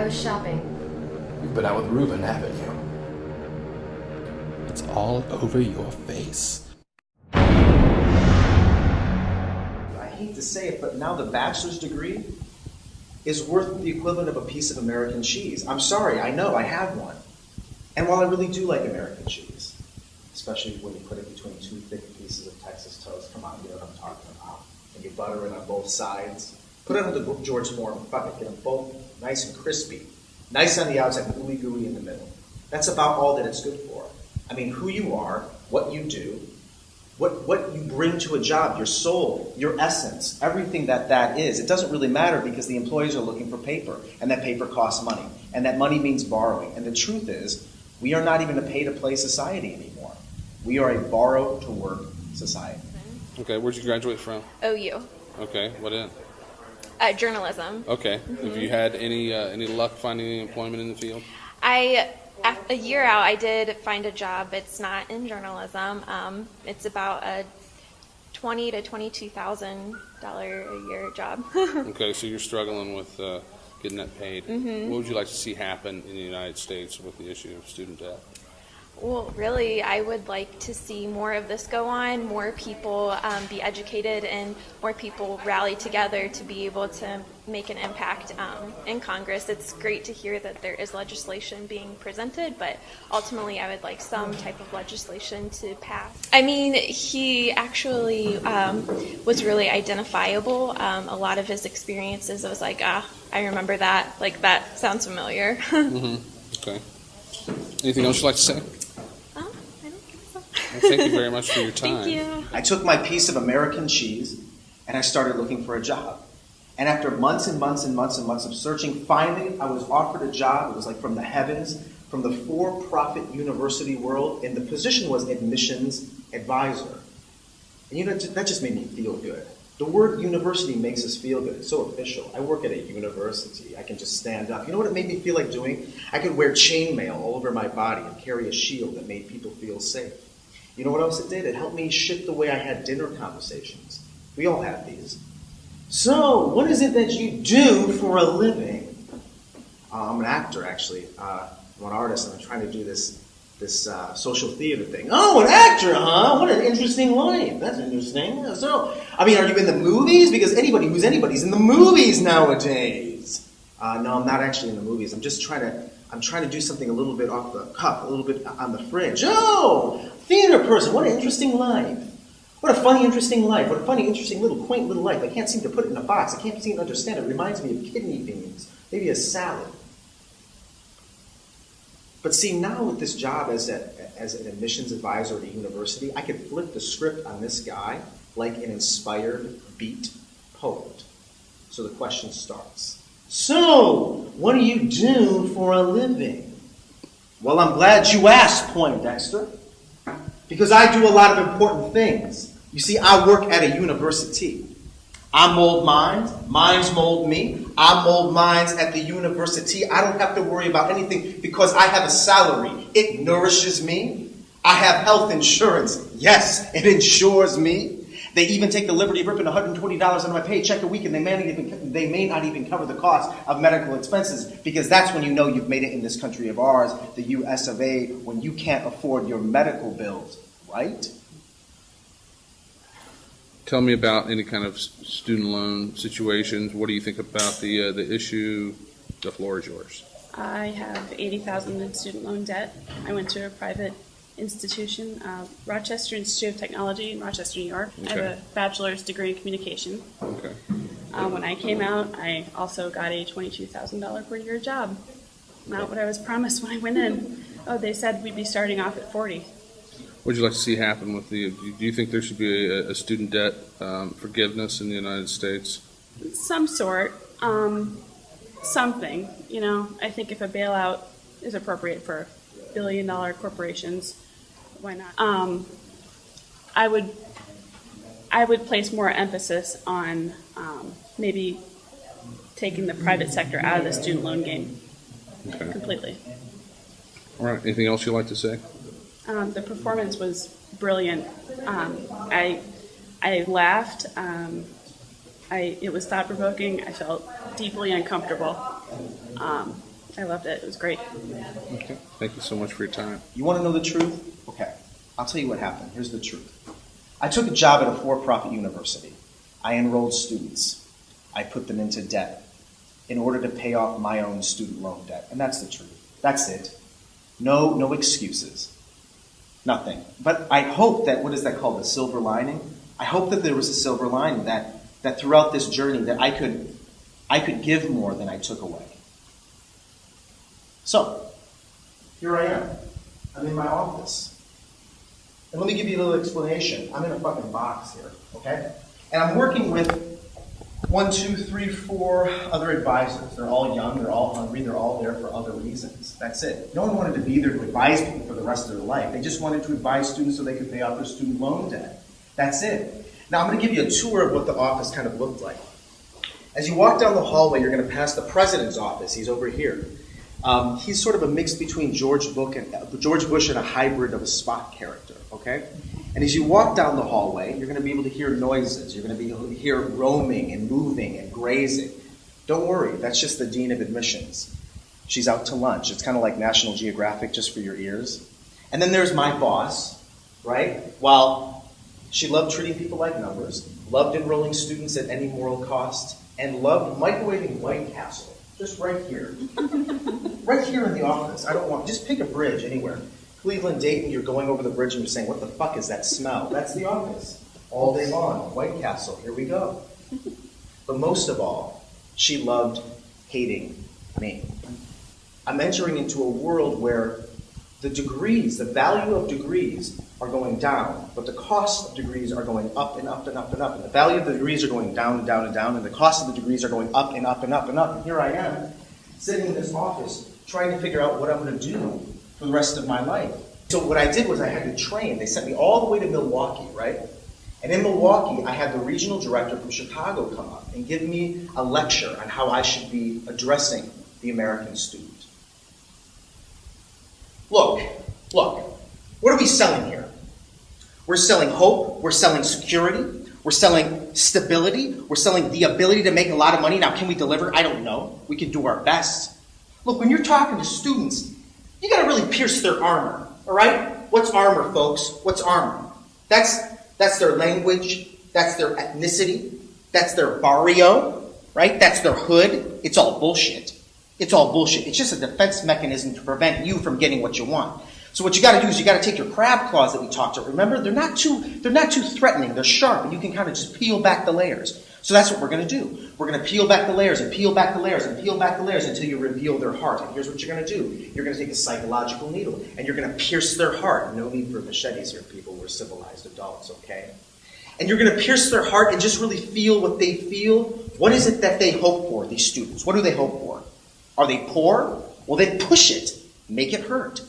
was shopping. You've been out with Ruben, haven't you? It's all over your face. I hate to say it, but now the bachelor's degree is worth the equivalent of a piece of American cheese. I'm sorry, I know, I have one. And while I really do like American cheese, especially when you put it between two thick pieces of Texas toast, come on, you know what I'm talking about. And you butter it on both sides. Put it on the George Foreman bucket, get them both nice and crispy. Nice on the outside, gooey gooey in the middle. That's about all that it's good for. I mean, who you are, what you do, what you bring to a job, your soul, your essence, everything that is. It doesn't really matter because the employees are looking for paper, and that paper costs money, and that money means borrowing. And the truth is, we are not even a pay-to-play society anymore. We are a borrow-to-work society. Okay, where'd you graduate from? OU. Okay, what in? Journalism. Okay, Have you had any luck finding any employment in the field? A year out, I did find a job. It's not in journalism. It's about a $20,000 to $22,000 a year job. Okay, so you're struggling with getting that paid. What would you like to see happen in the United States with the issue of student debt? Well, really, I would like to see more of this go on, more people be educated, and more people rally together to be able to make an impact in Congress. It's great to hear that there is legislation being presented, but ultimately I would like some type of legislation to pass. I mean, he actually was really identifiable. A lot of his experiences, I was like, I remember that. Like, that sounds familiar. Okay. Anything else you'd like to say? I don't think so. Well, thank you very much for your time. Thank you. I took my piece of American cheese and I started looking for a job. And after months and months and months and months of searching, finally I was offered a job. It was like from the heavens, from the for-profit university world, and the position was admissions advisor. And you know, that just made me feel good. The word university makes us feel good. It's so official. I work at a university. I can just stand up. You know what it made me feel like doing? I could wear chainmail all over my body and carry a shield that made people feel safe. You know what else it did? It helped me shift the way I had dinner conversations. We all have these. So, what is it that you do for a living? I'm an actor, actually. I'm an artist, and I'm trying to do this social theater thing. Oh, an actor, huh? What an interesting life. That's interesting. So, I mean, are you in the movies? Because anybody who's anybody's in the movies nowadays. No, I'm not actually in the movies. I'm trying to do something a little bit off the cuff, a little bit on the fringe. Oh, theater person. What an interesting life. What a funny, interesting life. What a funny, interesting, little, quaint little life. I can't seem to put it in a box. I can't seem to understand it. It reminds me of kidney beans. Maybe a salad. But see, now with this job as an admissions advisor at a university, I could flip the script on this guy like an inspired beat poet. So the question starts. So, what do you do for a living? Well, I'm glad you asked, Poindexter, because I do a lot of important things. You see, I work at a university. I mold minds. Minds mold me. I mold minds at the university. I don't have to worry about anything because I have a salary. It nourishes me. I have health insurance. Yes, it insures me. They even take the liberty of ripping $120 out of my paycheck a week, and they may not even cover the cost of medical expenses, because that's when you know you've made it in this country of ours, the U.S. of A., when you can't afford your medical bills, right? Tell me about any kind of student loan situations. What do you think about the issue? The floor is yours. I have $80,000 in student loan debt. I went to a private institution, Rochester Institute of Technology in Rochester, New York. Okay. I have a bachelor's degree in communication. Okay. When I came out, I also got a $22,000 per year job. Not what I was promised when I went in. Oh, they said we'd be starting off at 40. What would you like to see happen with do you think there should be a student debt forgiveness in the United States? Some sort. Something. You know, I think if a bailout is appropriate for billion-dollar corporations, why not? I would place more emphasis on maybe taking the private sector out of the student loan game completely. All right. Anything else you'd like to say? The performance was brilliant. I laughed. It was thought-provoking. I felt deeply uncomfortable. I loved it. It was great. Okay. Thank you so much for your time. You want to know the truth? Okay. I'll tell you what happened. Here's the truth. I took a job at a for-profit university. I enrolled students. I put them into debt in order to pay off my own student loan debt. And that's the truth. That's it. No excuses. Nothing. But I hope that, what is that called, the silver lining? I hope that there was a silver lining, that throughout this journey that I could give more than I took away. So, here I am. I'm in my office. And let me give you a little explanation. I'm in a fucking box here, okay? And I'm working with 1, 2, 3, 4 other advisors. They're all young, they're all hungry, they're all there for other reasons. That's it. No one wanted to be there to advise people for the rest of their life. They just wanted to advise students so they could pay off their student loan debt. That's it. Now I'm going to give you a tour of what the office kind of looked like. As you walk down the hallway, you're going to pass the president's office. He's over here. He's sort of a mix between George Bush and a hybrid of a Spock character, okay? And as you walk down the hallway, you're going to be able to hear noises. You're going to be able to hear roaming and moving and grazing. Don't worry, that's just the dean of admissions. She's out to lunch. It's kind of like National Geographic just for your ears. And then there's my boss, right? While she loved treating people like numbers, loved enrolling students at any moral cost, and loved microwaving White Castle, just right here. Right here in the office. Just pick a bridge anywhere. Cleveland, Dayton, you're going over the bridge and you're saying, what the fuck is that smell? That's the office. All day long, White Castle, here we go. But most of all, she loved hating me. I'm entering into a world where the degrees, the value of degrees are going down, but the cost of degrees are going up and up and up and up. And the value of the degrees are going down and down and down, and the cost of the degrees are going up and up and up and up. And here I am, sitting in this office, trying to figure out what I'm going to do for the rest of my life. So what I did was I had to train. They sent me all the way to Milwaukee, right? And in Milwaukee, I had the regional director from Chicago come up and give me a lecture on how I should be addressing the American student. Look, what are we selling here? We're selling hope, we're selling security, we're selling stability, we're selling the ability to make a lot of money. Now, can we deliver? I don't know. We can do our best. Look, when you're talking to students, you gotta really pierce their armor, all right? What's armor, folks? What's armor? That's their language, that's their ethnicity, that's their barrio, right? That's their hood. It's all bullshit. It's all bullshit. It's just a defense mechanism to prevent you from getting what you want. So what you got to do is you got to take your crab claws that we talked about. Remember, they're not too threatening. They're sharp, and you can kind of just peel back the layers. So that's what we're going to do. We're going to peel back the layers and peel back the layers and peel back the layers until you reveal their heart. And here's what you're going to do. You're going to take a psychological needle, and you're going to pierce their heart. No need for machetes here, people. We're civilized adults, okay? And you're going to pierce their heart and just really feel what they feel. What is it that they hope for, these students? What do they hope for? Are they poor? Well, then push it. Make it hurt.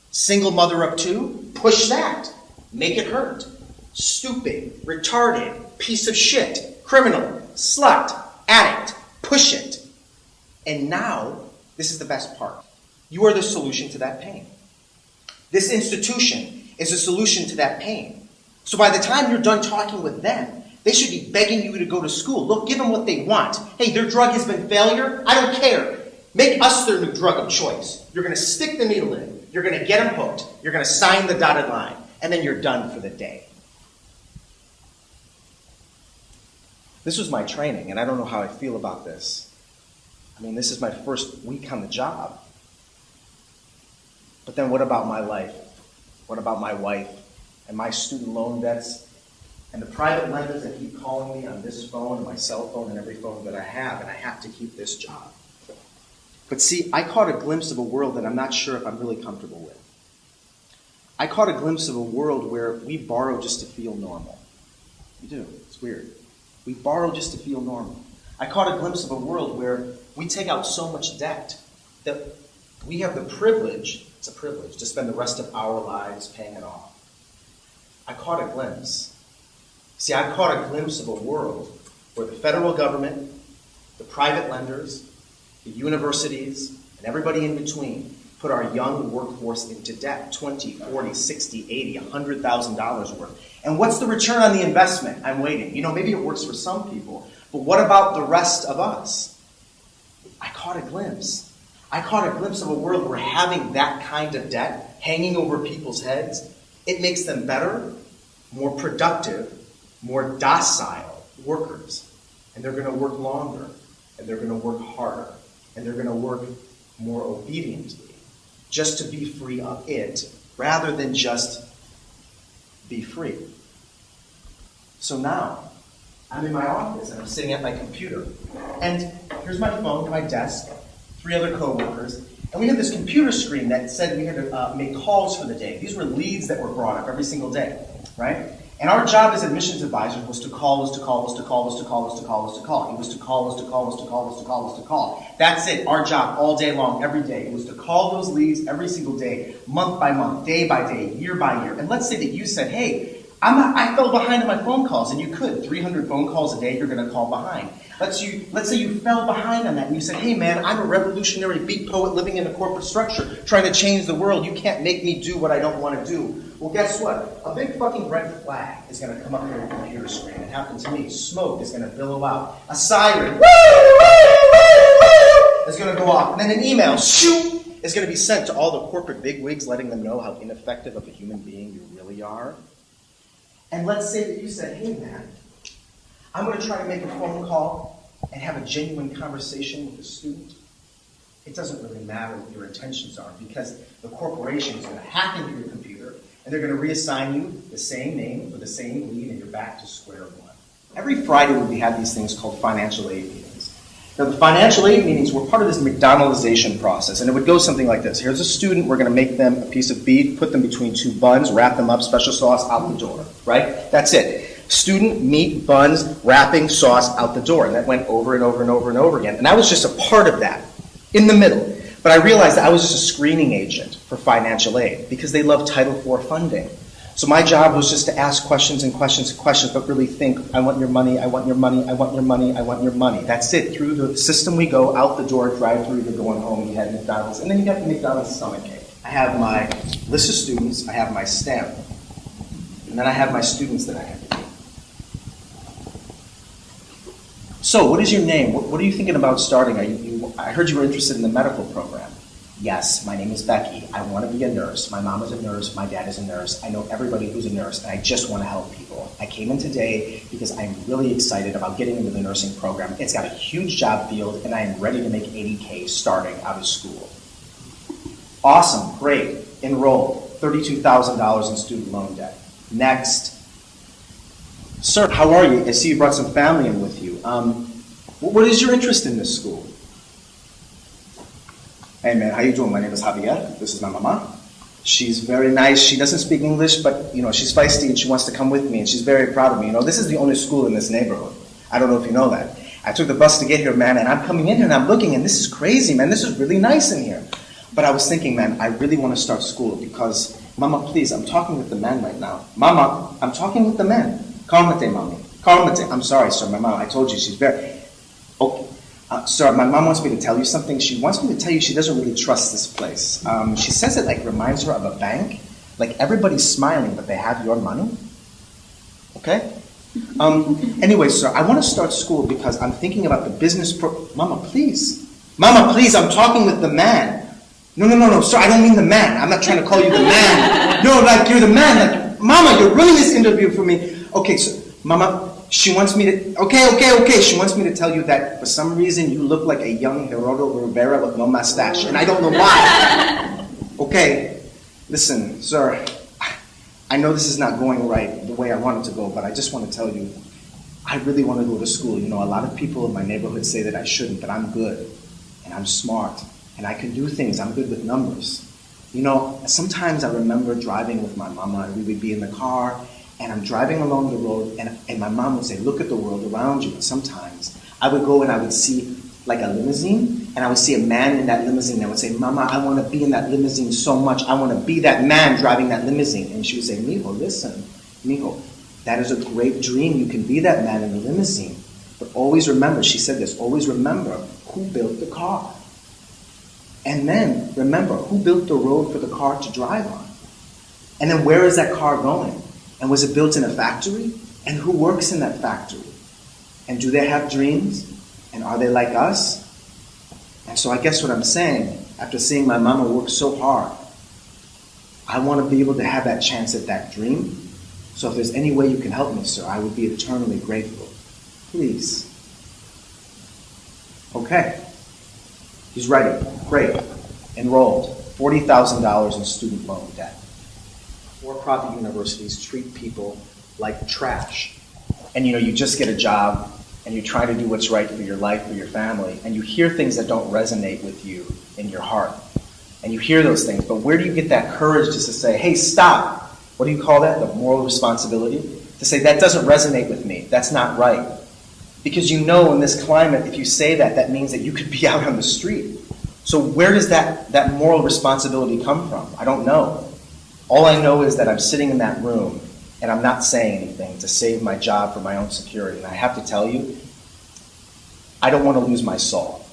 Single mother of 2? Push that. Make it hurt. Stupid, retarded, piece of shit, criminal, slut, addict. Push it. And now, this is the best part. You are the solution to that pain. This institution is a solution to that pain. So by the time you're done talking with them, they should be begging you to go to school. Look, give them what they want. Hey, their drug has been failure. I don't care. Make us their new drug of choice. You're going to stick the needle in. You're going to get them hooked. You're going to sign the dotted line. And then you're done for the day. This was my training, and I don't know how I feel about this. I mean, this is my first week on the job. But then what about my life? What about my wife and my student loan debts and the private lenders that keep calling me on this phone and my cell phone and every phone that I have, and I have to keep this job? But see, I caught a glimpse of a world that I'm not sure if I'm really comfortable with. I caught a glimpse of a world where we borrow just to feel normal. We do. It's weird. We borrow just to feel normal. I caught a glimpse of a world where we take out so much debt that we have the privilege, it's a privilege, to spend the rest of our lives paying it off. I caught a glimpse. See, I caught a glimpse of a world where the federal government, the private lenders, the universities, and everybody in between put our young workforce into debt, $20, $40, $60, $80, $100,000 worth. And what's the return on the investment? I'm waiting. You know, maybe it works for some people, but what about the rest of us? I caught a glimpse. I caught a glimpse of a world where having that kind of debt hanging over people's heads, it makes them better, more productive, more docile workers. And they're going to work longer, and they're going to work harder, and they're going to work more obediently, just to be free of it, rather than just be free. So now, I'm in my office, and I'm sitting at my computer, and here's my phone, my desk, 3 other coworkers, and we had this computer screen that said we had to make calls for the day. These were leads that were brought up every single day, right? And our job as admissions advisors was to call. That's it, our job all day long, every day. It was to call those leads every single day, month by month, day by day, year by year. And let's say that you said, hey, I fell behind on my phone calls, and you could. 300 phone calls a day, you're going to call behind. Let's say you fell behind on that, and you said, hey man, I'm a revolutionary beat poet living in a corporate structure, trying to change the world. You can't make me do what I don't want to do. Well, guess what? A big fucking red flag is going to come up on your computer screen. It happened to me. Smoke is going to billow out. A siren, is going to go off. And then an email, shoot, is going to be sent to all the corporate bigwigs, letting them know how ineffective of a human being you really are. And let's say that you said, hey man, I'm going to try to make a phone call and have a genuine conversation with a student. It doesn't really matter what your intentions are, because the corporation is going to hack into your computer and they're going to reassign you the same name for the same lead, and you're back to square one. Every Friday we have these things called financial aid meetings. Now the financial aid meetings were part of this McDonaldization process, and it would go something like this. Here's a student, we're going to make them a piece of beef, put them between 2 buns, wrap them up, special sauce, out the door, right? That's it. Student, meat, buns, wrapping, sauce, out the door. And that went over and over and over and over again. And I was just a part of that, in the middle. But I realized that I was just a screening agent for financial aid, because they love Title IV funding. So my job was just to ask questions and questions and questions, but really think, I want your money, I want your money, I want your money, I want your money. That's it. Through the system we go, out the door, drive through, you're going home, you had McDonald's, and then you got the McDonald's stomach ache. I have my list of students, I have my stamp, and then I have my students that I have to meet. So, what is your name? What are you thinking about starting? I heard you were interested in the medical program. Yes, my name is Becky. I want to be a nurse. My mom is a nurse. My dad is a nurse. I know everybody who's a nurse, and I just want to help people. I came in today because I'm really excited about getting into the nursing program. It's got a huge job field, and I am ready to make $80K starting out of school. Awesome, great. Enroll. $32,000 in student loan debt. Next. Sir, how are you? I see you brought some family in with you. What is your interest in this school? Hey man, how you doing? My name is Javier. This is my mama. She's very nice. She doesn't speak English, but she's feisty and she wants to come with me, and she's very proud of me. This is the only school in this neighborhood. I don't know if you know that. I took the bus to get here, man, and I'm coming in here and I'm looking, and this is crazy, man. This is really nice in here. But I was thinking, man, I really want to start school because, Mama, please, I'm talking with the men right now. Mama, I'm talking with the men. Calmate, mommy. Calmate. I'm sorry, sir. My mom, I told you, she's very... Okay. Sir, my mom wants me to tell you something. She wants me to tell you she doesn't really trust this place. She says it reminds her of a bank. Like everybody's smiling, but they have your money. Okay? Anyway, sir, I want to start school because I'm thinking about the business Mama, please. Mama, please, I'm talking with the man. No, sir, I don't mean the man. I'm not trying to call you the man. No, you're the man. Mama, you're running this interview for me. Okay, so, Mama, she wants me to, okay. She wants me to tell you that for some reason you look like a young Gerardo Rivera with no mustache, and I don't know why. Okay, listen, sir, I know this is not going right the way I want it to go, but I just want to tell you, I really want to go to school. A lot of people in my neighborhood say that I shouldn't, but I'm good, and I'm smart, and I can do things. I'm good with numbers. Sometimes I remember driving with my mama, and we would be in the car, and I'm driving along the road, and my mom would say, look at the world around you. And sometimes I would go and I would see a limousine, and I would see a man in that limousine, and I would say, Mama, I want to be in that limousine so much. I want to be that man driving that limousine. And she would say, Mijo, listen, Mijo, that is a great dream. You can be that man in the limousine. But always remember, she said this, always remember who built the car. And then remember who built the road for the car to drive on. And then where is that car going? And was it built in a factory? And who works in that factory? And do they have dreams? And are they like us? And so I guess what I'm saying after seeing my mama work so hard. I want to be able to have that chance at that dream. So if there's any way you can help me, sir, I would be eternally grateful. Please. Okay. He's ready. Great. Enrolled. $40,000 in student loan debt. For-profit universities treat people like trash. And you just get a job and you try to do what's right for your life, for your family, and you hear things that don't resonate with you in your heart. And you hear those things, but where do you get that courage just to say, hey, stop? What do you call that? The moral responsibility? To say, that doesn't resonate with me. That's not right. Because in this climate, if you say that, that means that you could be out on the street. So where does that moral responsibility come from? I don't know. All I know is that I'm sitting in that room and I'm not saying anything to save my job for my own security. And I have to tell you, I don't want to lose my soul.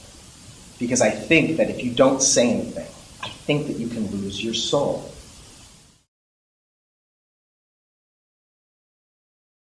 Because I think that if you don't say anything, I think that you can lose your soul.